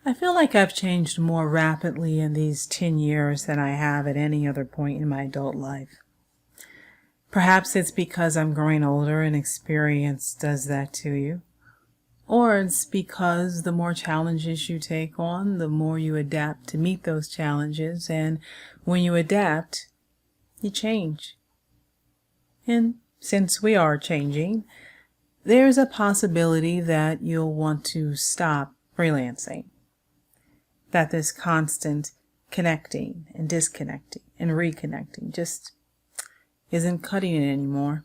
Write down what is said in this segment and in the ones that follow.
I feel like I've changed more rapidly in these 10 years than I have at any other point in my adult life. Perhaps it's because I'm growing older and experience does that to you. Or it's because the more challenges you take on, the more you adapt to meet those challenges. And when you adapt, you change. And since we are changing, there's a possibility that you'll want to stop freelancing. That this constant connecting and disconnecting and reconnecting just isn't cutting it anymore.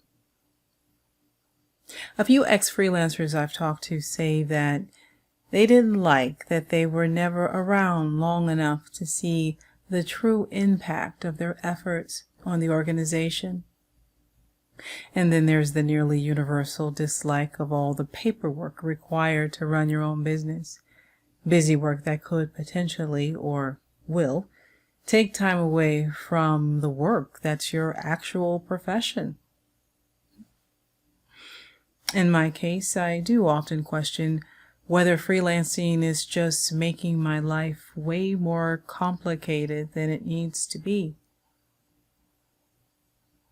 A few ex-freelancers I've talked to say that they didn't like that they were never around long enough to see the true impact of their efforts on the organization. And then there's the nearly universal dislike of all the paperwork required to run your own business. Busy work that could potentially, or will, take time away from the work that's your actual profession. In my case, I do often question whether freelancing is just making my life way more complicated than it needs to be.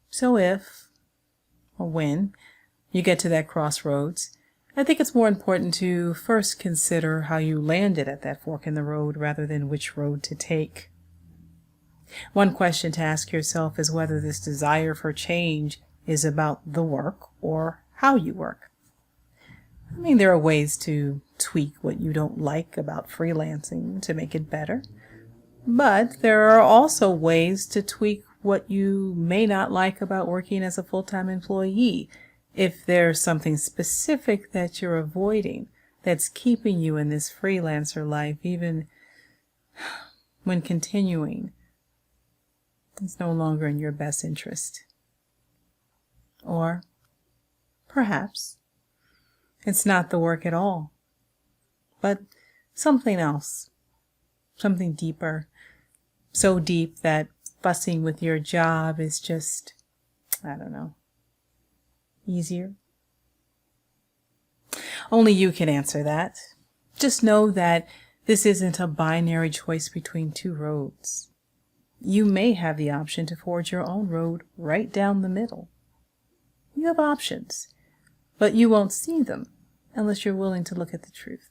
So if, or when, you get to that crossroads, I think it's more important to first consider how you landed at that fork in the road rather than which road to take. One question to ask yourself is whether this desire for change is about the work or how you work. I mean, there are ways to tweak what you don't like about freelancing to make it better, but there are also ways to tweak what you may not like about working as a full-time employee. If there's something specific that you're avoiding that's keeping you in this freelancer life, even when continuing, it's no longer in your best interest. Or perhaps it's not the work at all, but something else, something deeper, so deep that fussing with your job is just, easier. Only you can answer that. Just know that this isn't a binary choice between two roads. You may have the option to forge your own road right down the middle. You have options, but you won't see them unless you're willing to look at the truth.